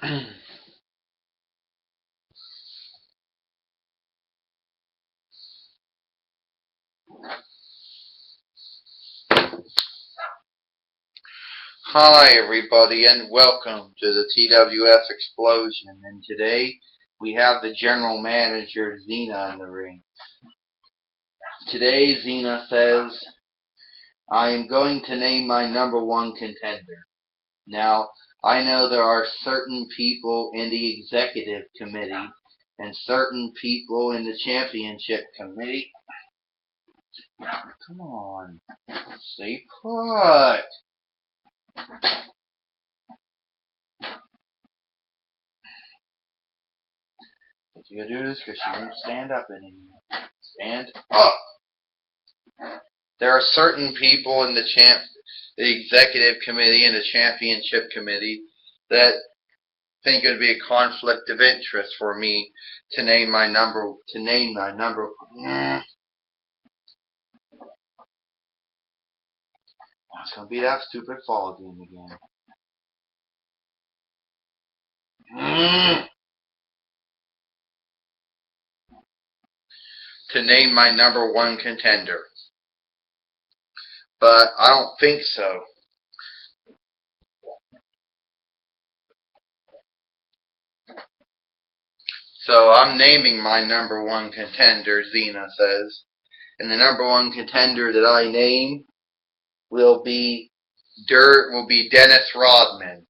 Hi everybody and welcome to the TWF Explosion, and today we have the general manager Xena in the ring. Today Xena says, I am going to name my number one contender. Now, I know there are certain people in the executive committee and certain people in the championship committee. Come on, stay put. But you gotta do this because she won't stand up anymore. Stand up! There are certain people in the executive committee and the championship committee that think it would be a conflict of interest for me to name my number. It's gonna be that stupid fall game again. To name my number one contender. But I don't think so. So I'm naming my number one contender, Xena says. And the number one contender that I name will be Dennis Rodman.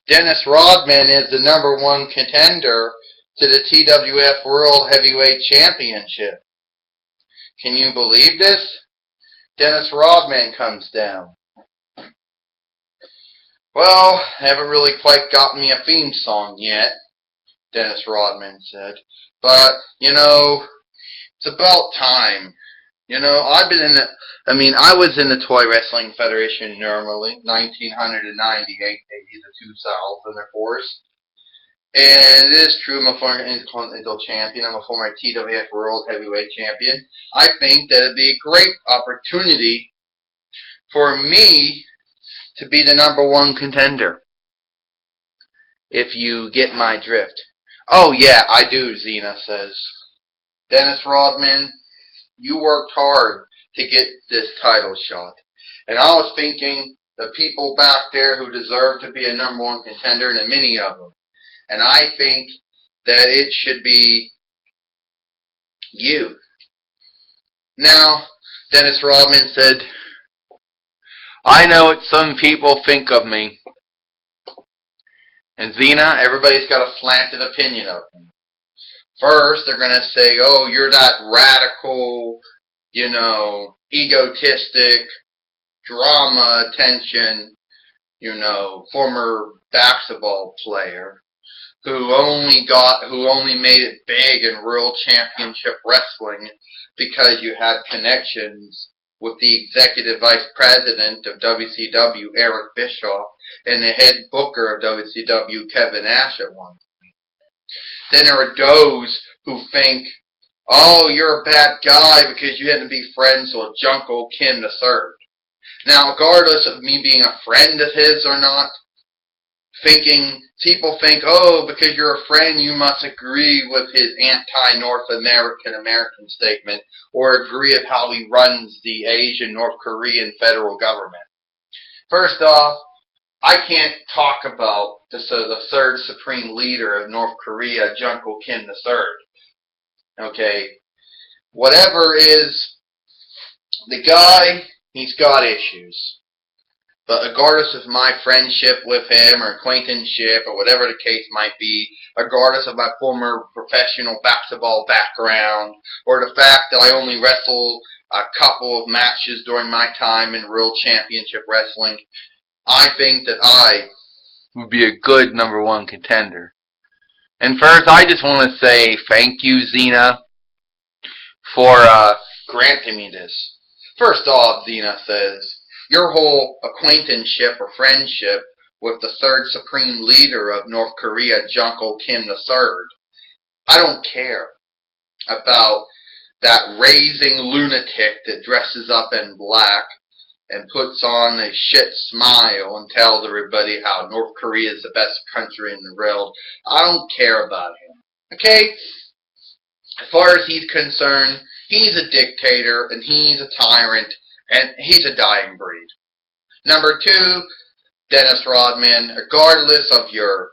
Dennis Rodman is the number one contender to the TWF World Heavyweight Championship. Can you believe this? Dennis Rodman comes down. Well, haven't really quite got me a theme song yet, Dennis Rodman said. But, it's about time. I was in the Toy Wrestling Federation normally, 1998, maybe the 2000, of course. And it is true, I'm a former Intercontinental Champion. I'm a former TWF World Heavyweight Champion. I think that it'd be a great opportunity for me to be the number one contender. If you get my drift. Oh yeah, I do, Xena says. Dennis Rodman, you worked hard to get this title shot. And I was thinking the people back there who deserve to be a number one contender, and many of them. And I think that it should be you. Now, Dennis Rodman said, I know what some people think of me. And Xena, everybody's got a slanted opinion of me. First, they're going to say, oh, you're that radical, egotistic, drama attention, former basketball player who only made it big in World Championship Wrestling because you had connections with the executive vice president of WCW, Eric Bischoff, and the head booker of WCW, Kevin Nash, at one point. Then there are those who think, oh, you're a bad guy because you had to be friends with Junko Kim III. Now, regardless of me being a friend of his or not, people think, oh, because you're a friend, you must agree with his anti-North American statement or agree with how he runs the Asian North Korean federal government. First off, I can't talk about the third supreme leader of North Korea, Junko Kim III. Okay? Whatever is the guy, he's got issues. But regardless of my friendship with him or acquaintanceship or whatever the case might be, regardless of my former professional basketball background or the fact that I only wrestled a couple of matches during my time in World Championship Wrestling, I think that I would be a good number one contender. And first, I just want to say thank you, Xena, for granting me this. First off, Xena says, your whole acquaintanceship or friendship with the third supreme leader of North Korea, Junko Kim III, I don't care about that raising lunatic that dresses up in black and puts on a shit smile and tells everybody how North Korea is the best country in the world. I don't care about him. Okay? As far as he's concerned, he's a dictator and he's a tyrant and he's a dying breed. Number two, Dennis Rodman, regardless of your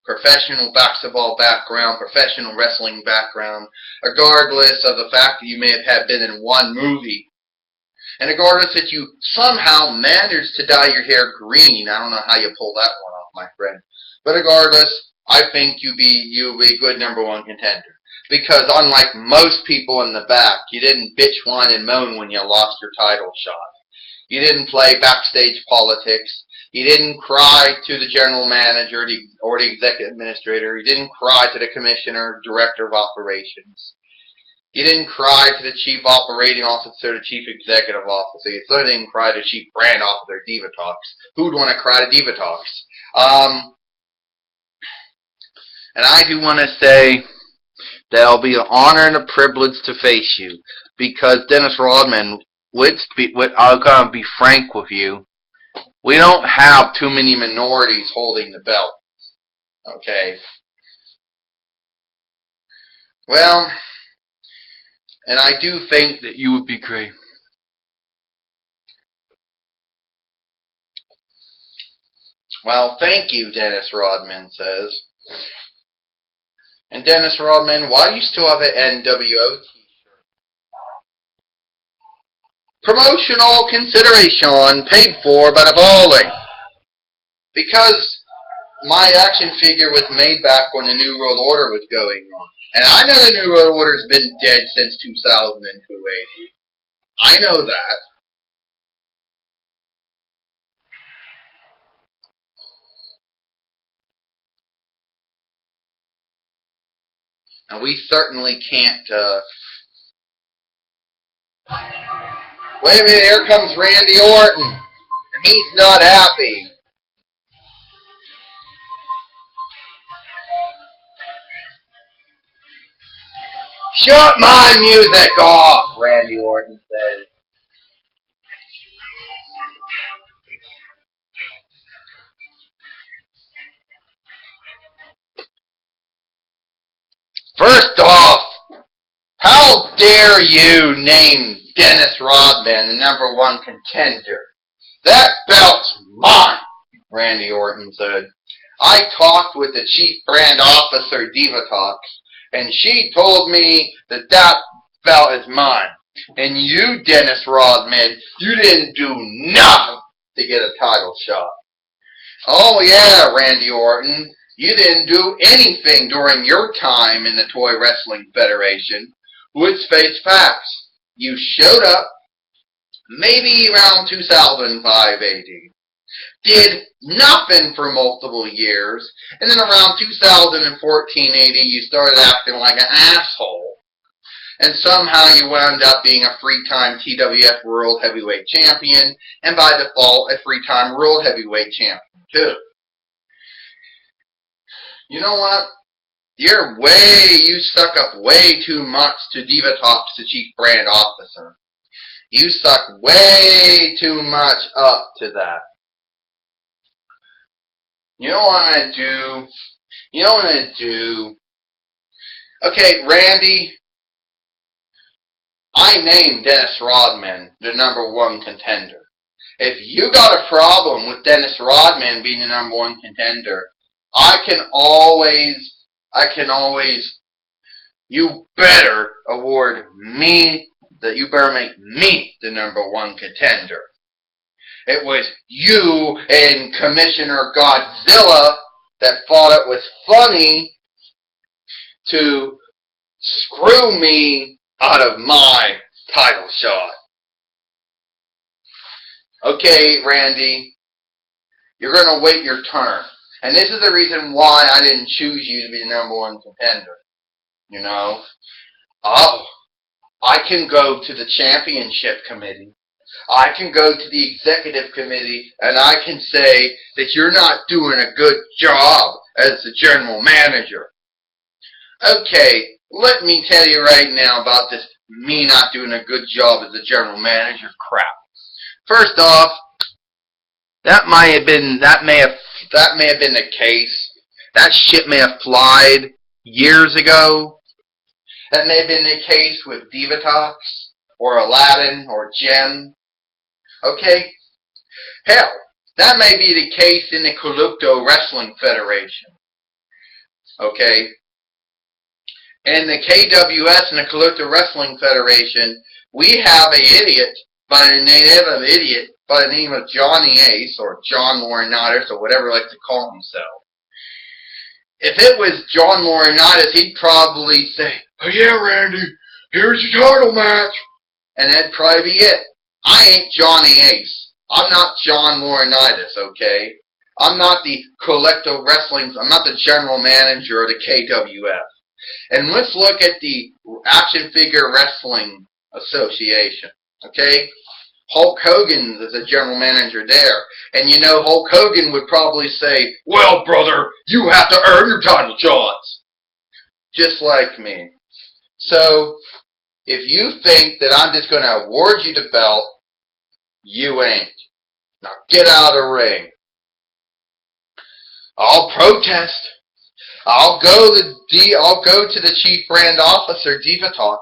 professional basketball background, professional wrestling background, regardless of the fact that you may have been in one movie, and regardless that you somehow managed to dye your hair green, I don't know how you pull that one off, my friend, but regardless, I think you'll be a good number one contender. Because unlike most people in the back, you didn't bitch, whine, and moan when you lost your title shot. You didn't play backstage politics. You didn't cry to the general manager or the executive administrator. You didn't cry to the commissioner, director of operations. You didn't cry to the chief operating officer, the chief executive officer. You certainly didn't cry to the chief brand officer, Diva Talks. Who'd want to cry to Diva Talks? And I do want to say that it'll be an honor and a privilege to face you. Because Dennis Rodman, I'm going to be frank with you, we don't have too many minorities holding the belt. Okay? Well, and I do think that you would be great. Well, thank you, Dennis Rodman says. And Dennis Rodman, why do you still have an NWO t-shirt? Promotional consideration paid for by the following. Because my action figure was made back when the New World Order was going on. And I know the New World Order's been dead since 2002 AD. I know that. And we certainly can't, Wait a minute, here comes Randy Orton. And he's not happy. Shut my music off, Randy Orton says. First off, how dare you name Dennis Rodman the number one contender? That belt's mine, Randy Orton said. I talked with the chief brand officer, Diva Talks, and she told me that that belt is mine. And you, Dennis Rodman, you didn't do nothing to get a title shot. Oh yeah, Randy Orton, you didn't do anything during your time in the Toy Wrestling Federation. Let's face facts. You showed up, maybe around 2005 AD, did nothing for multiple years, and then around 2014 AD you started acting like an asshole, and somehow you wound up being a three-time TWF World Heavyweight Champion, and by default a three-time World Heavyweight Champion too. You know what? You suck up way too much to Diva Talks, the chief brand officer. You suck way too much up to that. You know what I'm gonna do? You know what I'm gonna do? Okay, Randy, I named Dennis Rodman the number one contender. If you got a problem with Dennis Rodman being the number one contender, you better make me the number one contender. It was you and Commissioner Godzilla that thought it was funny to screw me out of my title shot. Okay, Randy, you're going to wait your turn. And this is the reason why I didn't choose you to be the number one contender. You know? Oh, I can go to the championship committee. I can go to the executive committee and I can say that you're not doing a good job as the general manager. Okay, let me tell you right now about this me not doing a good job as the general manager crap. First off, that may have been the case. That ship may have flied years ago. That may have been the case with Divatox or Aladdin or Gem. Okay? Hell, that may be the case in the Collucto Wrestling Federation. Okay? In the KWS and the Collucto Wrestling Federation, we have an idiot by the name of Johnny Ace, or John Laurinaitis, or whatever he likes to call himself. If it was John Laurinaitis, he'd probably say, "Oh yeah, Randy, here's your title match." And that'd probably be it. I ain't Johnny Ace. I'm not John Laurinaitis, okay? I'm not the Collective Wrestling, I'm not the general manager of the KWF. And let's look at the Action Figure Wrestling Association, okay? Hulk Hogan is the general manager there. And you know, Hulk Hogan would probably say, "Well, brother, you have to earn your title shots." Just like me. So, if you think that I'm just going to award you the belt, you ain't. Now get out of the ring. I'll protest. I'll go to the chief brand officer, Divatox.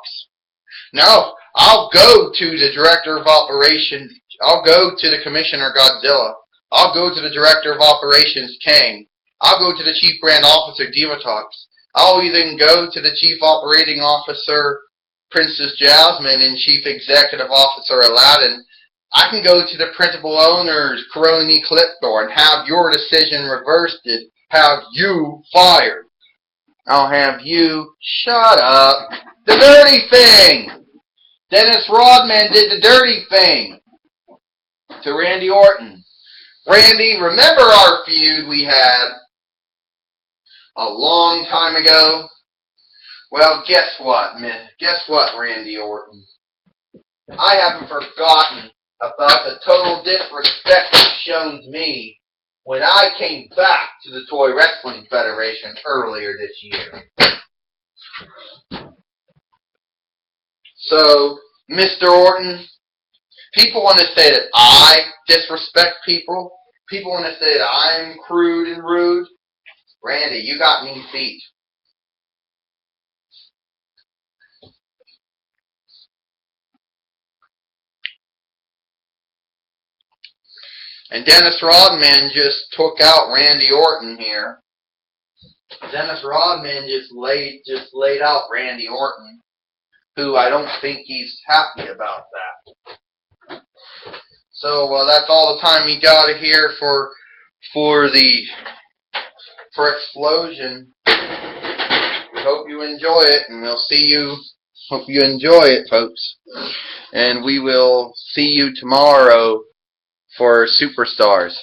No, I'll go to the director of operations. I'll go to the commissioner, Godzilla. I'll go to the director of operations, Kang. I'll go to the chief brand officer, Divatox. I'll even go to the chief operating officer, Princess Jasmine, and chief executive officer, Aladdin. I can go to the principal owners, Crony Clipdoor, and have your decision reversed and have you fired. I'll have you shut up. The dirty thing! Dennis Rodman did the dirty thing to Randy Orton. Randy, remember our feud we had a long time ago? Well, guess what, man? Guess what, Randy Orton? I haven't forgotten about the total disrespect you shown me when I came back to the Toy Wrestling Federation earlier this year. So, Mr. Orton, people want to say that I disrespect people. People want to say that I'm crude and rude. Randy, you got me beat. And Dennis Rodman just took out Randy Orton here. Dennis Rodman just laid out Randy Orton, who I don't think he's happy about that. So that's all the time we got here for Xplosion. We hope you enjoy it, and we'll see you. Hope you enjoy it, folks. And we will see you tomorrow for Superstars.